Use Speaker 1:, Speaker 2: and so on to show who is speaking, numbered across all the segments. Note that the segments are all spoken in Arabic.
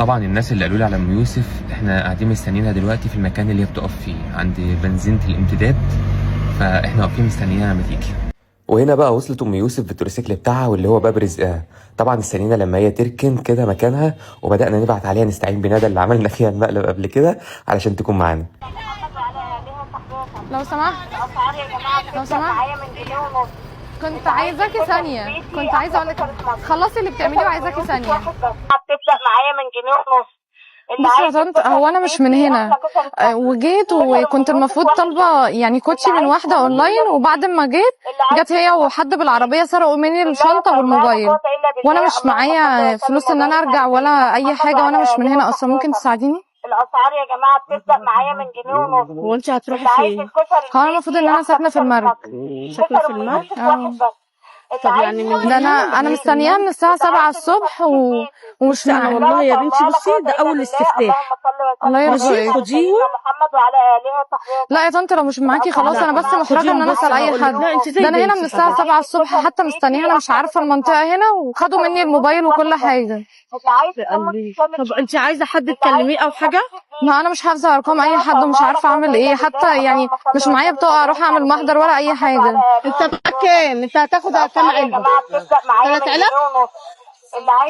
Speaker 1: طبعا الناس اللي قالوا لي على ام يوسف احنا قاعدين مستنيينها دلوقتي في المكان اللي هي بتقف فيه عند بنزينة الامتداد، فاحنا واقفين مستنيينها لما تيجي. وهنا بقى وصلت ام يوسف بالتروسيكل بتاعها واللي هو باب رزقها. طبعا استنينا لما هي تركن كده مكانها وبدانا نبعت عليها نستعين بندى اللي عملنا فيها المقلب قبل كده علشان تكون معانا.
Speaker 2: لو سمحت كنت عايزاكي ثانية، كنت عايزة اقول لك خلصي اللي بتعمليه وعايزاكي ثانية.
Speaker 3: هتبدأ معايا من جنيه ونص.
Speaker 2: بصي يا طنط، هو انا مش من هنا وجيت وكنت المفروض طالبه يعني كوتشي من واحده اونلاين، وبعد ما جت هي وحد بالعربيه سرقوا مني الشنطه والموبايل، وانا مش معايا فلوس ان انا ارجع ولا اي حاجه، وانا مش من هنا اصلا. ممكن تساعديني؟
Speaker 3: الاسعار يا جماعه بتبدأ معايا من جنيه ونص.
Speaker 4: هو انت هتروحي فين؟
Speaker 2: هو انا المفروض ان انا ساكنه في المرج.
Speaker 4: ساكنه في المرج؟ طب يعني من
Speaker 2: ده انا مستنياها من الساعه 7 الصبح ومش
Speaker 4: انا والله يا بنتي بصي ده اول استفتاح.
Speaker 2: الله يرضى
Speaker 4: خديه.
Speaker 2: لا يا طنط لو مش معاكي خلاص، انا بس محرجه ان انا اسال اي حد. ده انا هنا من الساعه 7 الصبح حتى مستنياها، انا مش عارفه المنطقه هنا، وخدوا مني الموبايل وكل حاجه.
Speaker 4: طب انت عايزه حد تكلميه او حاجه؟
Speaker 2: ما انا مش حافظه ارقام اي حد ومش عارفه اعمل ايه، حتى يعني مش معايا بطاقه اروح اعمل محضر ولا اي حاجه.
Speaker 4: انت معاك كام؟ انت هتاخد كام علبه؟ 3000.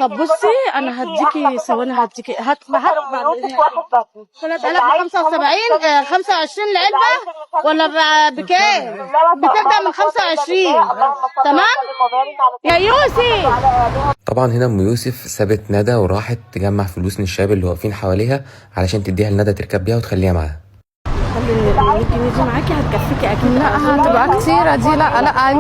Speaker 4: طب بصي انا هديكي ثواني، هديكي هات 3075 25 العلبه ولا بكام؟ بتبدا من 25. تمام يا يوسف.
Speaker 1: طبعا هنا ام يوسف سابت ندى وراحت تجمع فلوس من الشباب اللي واقفين حواليها علشان تديها لندى تركب بيها وتخليها معاها.
Speaker 4: ممكن يجي معاكي هتكفيكي اكيد.
Speaker 2: لا هتبقى كتيره دي. لا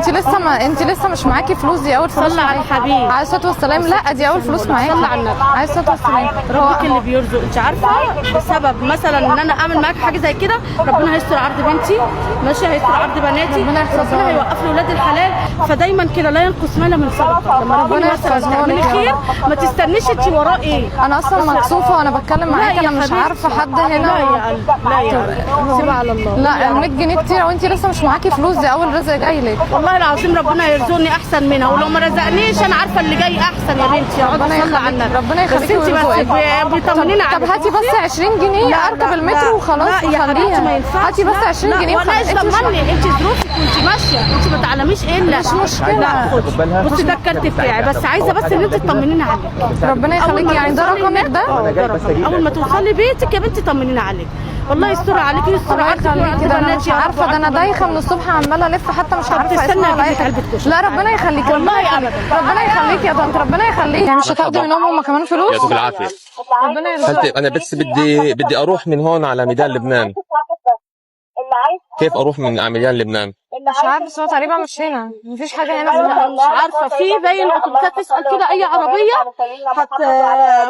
Speaker 2: انت لسه مش معاكي فلوس. دي اول فلوس.
Speaker 4: صلي على الحبيب
Speaker 2: عليه الصلاه والسلام. لا دي اول فلوس معاكي.
Speaker 4: صلي على النبي
Speaker 2: عليه الصلاه والسلام.
Speaker 4: ربك اللي بيرزق. انت عارفه بسبب مثلا ان انا اعمل معاكي حاجه زي كده ربنا هيستر عرض بنتي، ماشي، هيستر عرض بناتي، ربنا هيوقف لي ولاد الحلال. فدايما كده لا ينقص مال من صدقه. لما ربنا مثلا تعملي خير ما تستنيش انت وراه ايه.
Speaker 2: انا اصلا مكسوفه وانا بتكلم معاكي، انا مش عارفه حد هنا.
Speaker 4: لا يا قلبي لا يا قلبي سيبها على الله.
Speaker 2: لا 100 جنيه كتير وانت لسه مش معاكي فلوس. دي اول رزق جاي لك.
Speaker 4: والله العظيم ربنا يرزقني احسن منها، ولو ما رزقنيش انا عارفه اللي جاي احسن يا بنتي.
Speaker 2: ربنا يخليكي. ربنا يخليكي.
Speaker 4: بس انت بس بيطمنيني عليك.
Speaker 2: طب هاتي بس 20 جنيه اركب المترو وخلاص وخليها. هاتي بس 20 جنيه
Speaker 4: وخلاص. انت ضمني انت ظروفك وانت ماشيه، انت ما تعلميش ايه الا
Speaker 2: مش مشكله.
Speaker 4: لا خدي بصي ده الكارت بتاعي، بس عايزه بس ان انت تطمنيني عليك.
Speaker 2: ربنا يخليكي. يعني ده رقمك ده؟
Speaker 4: اول ما توصلي بيتك يا بنتي طمنيني عليك. والله يستر عليكي ويستر عليكي.
Speaker 2: ده انا مش عارفه، ده انا دايخه من الصبح عماله الف حتى مش عارفه اسمها ايه. لا ربنا يخليكي.
Speaker 4: والله ابدا
Speaker 2: ربنا يخليكي يا طنط. ربنا يخليكي. يعني مش هتاخدي منهم هم كمان فلوس؟
Speaker 1: يعطوك العافيه.
Speaker 2: ربنا يرزقك.
Speaker 1: انا بس بدي اروح من هون على ميدان لبنان. كيف اروح من ميدان لبنان؟
Speaker 2: مش عارفه، بس هو تقريبا مش هنا. مفيش حاجه هنا.
Speaker 4: مش عارفه في باين اتوبيسات. تسال كده اي عربيه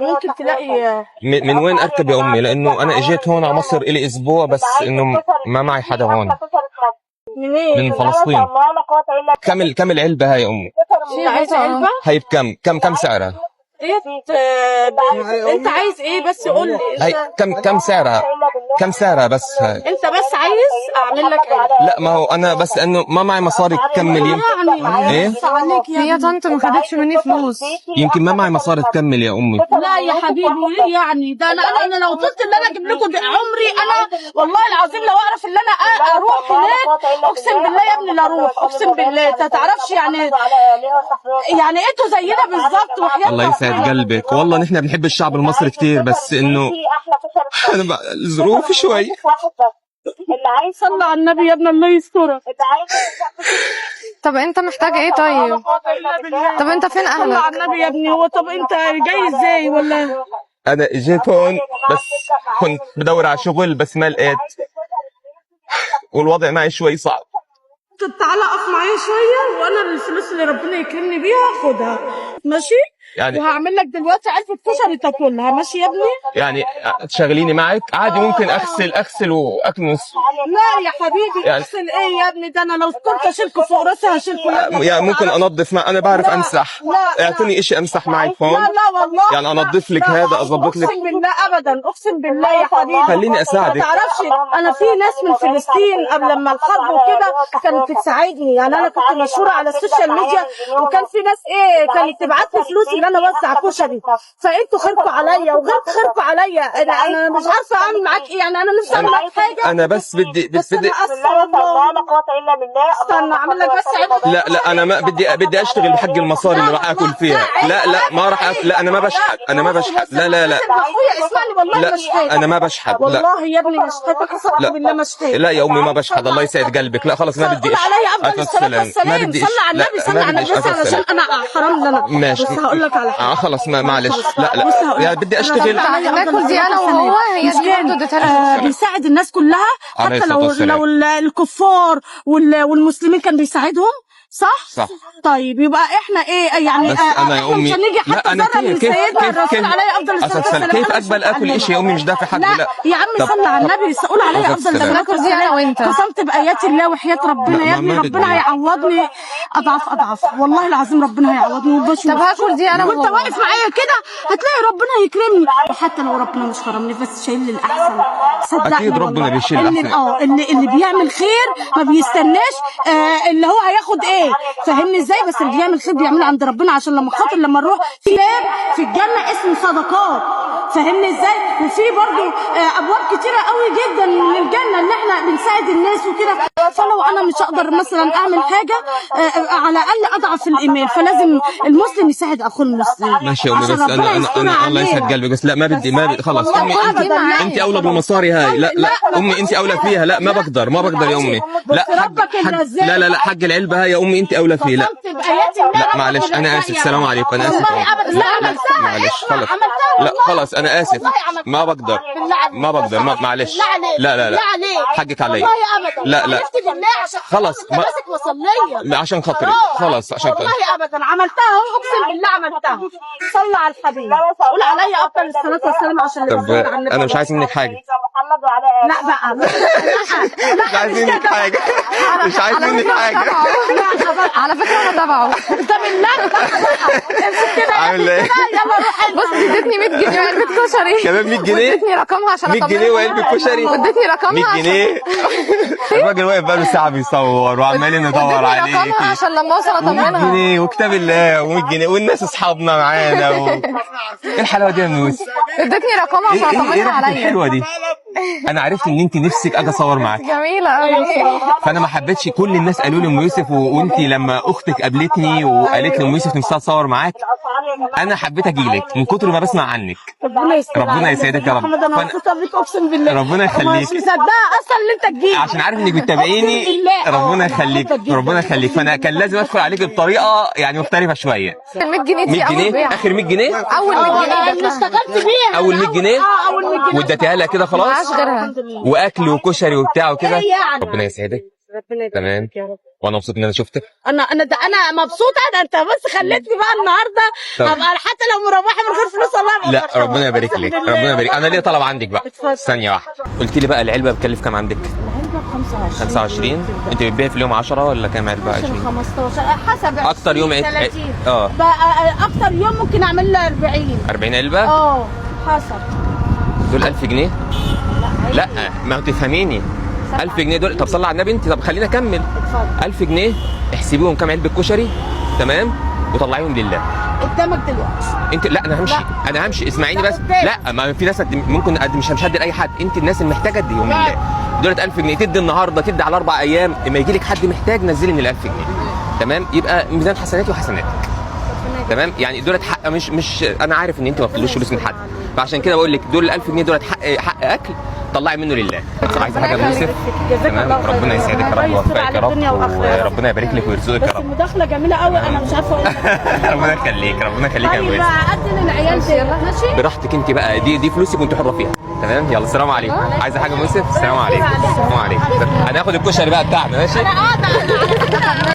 Speaker 4: ممكن تلاقي.
Speaker 1: من وين اركب يا امي؟ لانه انا اجيت هون على مصر الي اسبوع بس انه ما معي حدا هون.
Speaker 4: منين؟
Speaker 1: من فلسطين. كم العلبه هاي يا امي؟
Speaker 4: عايزه علبه؟
Speaker 1: هاي بكم سعرها؟
Speaker 4: انت عايز ايه بس قول لي.
Speaker 1: هاي كم سعرها؟ كم سعرها بس هاي؟
Speaker 4: انت بس عايز اعمل لك علبه؟
Speaker 1: لا ما هو انا بس انه ما معي مصاري تكمل. يمكن ايه؟
Speaker 2: هي طنط ما خدتش مني فلوس.
Speaker 1: يمكن ما معي مصاري تكمل يا امي.
Speaker 4: لا يا حبيبي ليه يعني؟ ده انا لو طلت ان انا اجيب لكم عمري انا والله العظيم لو اعرف ان انا اروح هناك اقسم بالله يا ابني لا اروح. اقسم بالله انت تعرفش يعني انتوا زينا بالظبط. وحياه
Speaker 1: الله يسعد قلبك. والله نحن بنحب الشعب المصري كثير بس انه انا الظروف شوي.
Speaker 4: صلى على النبي يا ابن الله يسترك.
Speaker 2: طب انت محتاج ايه طيب؟ طب انت فين اهلك؟
Speaker 4: صلى على النبي يا ابني. هو طب انت جاي ازاي ولا؟
Speaker 1: انا اجيت هون بس كنت بدور على شغل بس ما لقيت والوضع معي شوي صعب.
Speaker 4: تعالى اقف معايا شويه وانا الفلوس اللي ربنا يكرمني بيها خدها ماشي.
Speaker 1: يعني
Speaker 4: وهعمل لك دلوقتي علبه كشري تاكلها ماشي يا ابني.
Speaker 1: يعني تشغليني معك عادي. ممكن اغسل واكنس.
Speaker 4: لا يا حبيبي يعني اغسل ايه يا ابني؟ ده انا لو كنت اشيلكوا فوق راسي هشيلكوا.
Speaker 1: يعني ممكن انظف انا بعرف امسح. اعطيني اشي امسح معك هون.
Speaker 4: لا والله
Speaker 1: يعني انظف لك هذا اظبط لك.
Speaker 4: اقسم بالله ابدا. اقسم بالله يا حبيبي
Speaker 1: خليني اساعدك.
Speaker 4: ما تعرفش انا في ناس من فلسطين قبل ما الحرب وكده كانت بتساعدني. يعني انا كنت مشهوره على السوشيال ميديا وكان في ناس كانت تبعت لي فلوس ان ان انا اوزع كشري، فانتوا خيركم عليا وغير خيركم عليا. انا مش عارفه اعمل معاك ايه، يعني انا نفسي اعمل معاك حاجه.
Speaker 1: انا بس بدي
Speaker 4: بس انا اسفه والله لا قوه الا بالله. استنى اعمل لك بس
Speaker 1: لا انا ما بدي اشتغل بحق المصاري اللي راح اكل فيها. لا ما راح لا انا ما بشحت، انا ما بشحت. لا
Speaker 4: اخويا اسمعني والله
Speaker 1: لا
Speaker 4: مش حاجه،
Speaker 1: انا ما بشحت. لا
Speaker 4: والله يا ابني مش حاجه، قسما بالله مش حاجه.
Speaker 1: لا يا امي ما بشحت، الله يسعد قلبك. لا خلاص ما بدي.
Speaker 4: قول عليا افضل الصلاه والسلام. صلي على النبي، صلي على النبي، بس علشان انا حرام لنا.
Speaker 1: ماشي
Speaker 4: بس هقول لك على حاجه.
Speaker 1: خلاص معلش. لا يعني بدي اشتغل.
Speaker 2: ناكل دي انا وهو، هي دي برضه اديتها لي.
Speaker 4: بيساعد الناس كلها،
Speaker 1: عليه
Speaker 4: حتى
Speaker 1: الصلاة والسلام.
Speaker 4: لو الكفار والمسلمين كان بيساعدهم. صح. طيب يبقى احنا ايه يعني؟
Speaker 1: بس انا يا امي
Speaker 4: مش هنيجي حتى ذره من سيدنا الرسول عليه افضل الصلاه والسلام.
Speaker 1: كيف اقبل اكل شيء يا امي مش دافع حد؟
Speaker 4: لا يا عم صلي على النبي، قول عليه افضل الصلاه
Speaker 2: ناكل دي انا وانت.
Speaker 4: قسمت بايات الله وحياه ربنا يا ابني، ربنا هيعوضني اضعاف والله العظيم، ربنا هيعوضني. وبشوف
Speaker 2: طب هاكل دي انا وهو،
Speaker 4: وانت واقف معايا كده هتلاقي ربنا يكرمني. وحتى لو ربنا مش كرمني بس شايل لي الاحسن، صدقني.
Speaker 1: اكيد ربنا بيشيل الاحسن.
Speaker 4: اللي بيعمل خير ما بيستناش اللي هو هياخد ايه، فاهمني ازاي؟ بس اللي بيعمل خير بيعمله عند ربنا، عشان لما خاطر لما نروح في باب في الجنه اسمه صدقات، فاهمني ازاي؟ وفي برضو ابواب كتيره قوي جدا من الجنه ان احنا بنساعد الناس وكده. فلو انا مش هقدر مثلا اعمل حاجه على الاقل اضعف الايمان، فلازم المسلم يساعد اخوه المسلم.
Speaker 1: ماشي يا امي، بس انا الله يسعد قلبك، بس لا ما بدي خلاص. امي انت اولى بالمصاري هاي. لا امي انت اولى فيها. لا ما بقدر يا امي. لا حق العلبه هاي يا امي انت اولى فيه. لا معلش انا اسف. السلام عليكم. انا اسف. معلش خلاص انا اسف. ما بقدر معلش. لا حقك علي. لا خلاص عشان خاطري. خلاص عشان خاطري.
Speaker 4: والله ابدا عملتها اهو، اقسم بالله عملتها. صلى على الحبيب، قول عليا افضل الصلاه والسلام عشان
Speaker 1: طب انا مش عايز منك حاجه.
Speaker 4: لا بقى
Speaker 1: مش عايز منك حاجه. مش عايز منك حاجه.
Speaker 2: على فكره انا تبعه.
Speaker 4: انت بالله
Speaker 1: عامل ايه؟
Speaker 4: يلا روح.
Speaker 2: بص دي ادتني 100 جنيه وعلبه كشري.
Speaker 1: كمان 100 جنيه؟
Speaker 2: ادتني رقمها عشان
Speaker 1: 100 جنيه وعلبه كشري؟
Speaker 2: وادتني رقمها
Speaker 1: 100 جنيه. الراجل واقف بقاله ساعه بيصور وعمالين ندور عليك.
Speaker 2: رقمها عشان لما اوصل
Speaker 1: 100
Speaker 2: اطمنها.
Speaker 1: جنيه وكتاب الله و100 جنيه والناس اصحابنا معانا ايه الحلاوه دي يا نوس؟
Speaker 2: ادتني رقمها عشان
Speaker 1: ايه
Speaker 2: اطمنها
Speaker 1: الحلوه
Speaker 2: عليا.
Speaker 1: الحلوه دي؟ انا عرفت ان انت نفسك اجي اصور معاك.
Speaker 2: جميله قوي.
Speaker 1: فانا ما حبيتش. كل الناس قالوا لي ام يوسف، وانت لما اختك قابلتني وقالت لي ام يوسف نفسها تصور معاك، انا حبيت اجي لك من كتر ما بسمع عنك. ربنا يسعدك يا رب.
Speaker 4: محمد انا مبسوطه بيك اقسم بالله.
Speaker 1: ربنا يخليك.
Speaker 4: مش مصدقه اصلا ان انت تجيلي
Speaker 1: عشان عارف انك بتتابعيني. ربنا يخليك. فانا كان لازم ادخل عليك بطريقه يعني مختلفه شويه.
Speaker 2: 100 جنيه دي
Speaker 1: 100
Speaker 2: اول
Speaker 1: جنيه
Speaker 2: بيع.
Speaker 1: اخر 100 جنيه
Speaker 2: اول 100 جنيه
Speaker 4: اللي اشتغلت بيها
Speaker 1: اول 100 جنيه
Speaker 4: اول 100 جنيه
Speaker 1: واديتها لها كده خلاص.
Speaker 2: معاش غيرها.
Speaker 1: واكل وكشري وبتاع وكده.
Speaker 4: إيه يعني؟
Speaker 1: ربنا يسعدك.
Speaker 4: ربنا يبارك
Speaker 1: تمام.
Speaker 4: فيك يا رب.
Speaker 1: وانا مبسوط ان انا شفتك.
Speaker 4: انا مبسوطه. ده انت بس خليتني بقى النهارده ابقى حتى لو مروحه من غير فلوس والله.
Speaker 1: لا ربنا يبارك لك. ربنا يبارك. انا ليا طلب عندك بقى. ثانيه واحده. قلت لي بقى العلبه بتكلف كام عندك؟
Speaker 4: العلبه ب
Speaker 1: 25. انت بتبيع في اليوم 10 ولا كام علبه؟ 20
Speaker 4: 15 حسب.
Speaker 1: اكتر يوم
Speaker 4: 30.
Speaker 1: بقى
Speaker 4: اكتر يوم ممكن اعمل له
Speaker 1: 40 علبه.
Speaker 4: حسب.
Speaker 1: دول 1000 جنيه. لا ما تفهميني. 1000 جنيه دول. طب صلي على النبي انت. طب خلينا اكمل. 1000 جنيه احسبيهم كام علبه كشري. تمام. وطلعيهم لله
Speaker 4: قدامك دلوقتي.
Speaker 1: انت. لا انا همشي. اسمعيني بس. لا ما في ناس ممكن مش هدي لاي حد. انت الناس المحتاجه اديهم لله. دول 1000 جنيه تدي النهارده، تدي على 4 ايام. اما يجي لك حد محتاج نزلي من ال 1000 جنيه. تمام. يبقى ميزان حسناتي وحسناتك. تمام. يعني دولت حق. مش انا عارف ان انت ما بتطلبوش فلوس من حد، فعشان كده بقول لك دول ال 1000 جنيه دولت حق اكل. طلعي منه لله. عايزه حاجه يا يوسف؟ تمام. ربنا يسعدك يا رب ويوفقك يا رب وربنا يبارك لك ويرزقك يا
Speaker 4: بس
Speaker 1: رب.
Speaker 4: المداخله جميله قوي. انا مش عارفه اقول
Speaker 1: ربنا يخليك. ربنا يخليك يا
Speaker 4: طيب
Speaker 1: يوسف.
Speaker 4: اقدم العيال دي ماشي
Speaker 1: براحتك انت بقى. دي فلوسك وانت حره فيها. تمام. يلا السلام عليكم. عايزه حاجه يا يوسف؟ السلام عليكم. السلام عليكم. هناخد الكشري بقى بتاعنا. ماشي.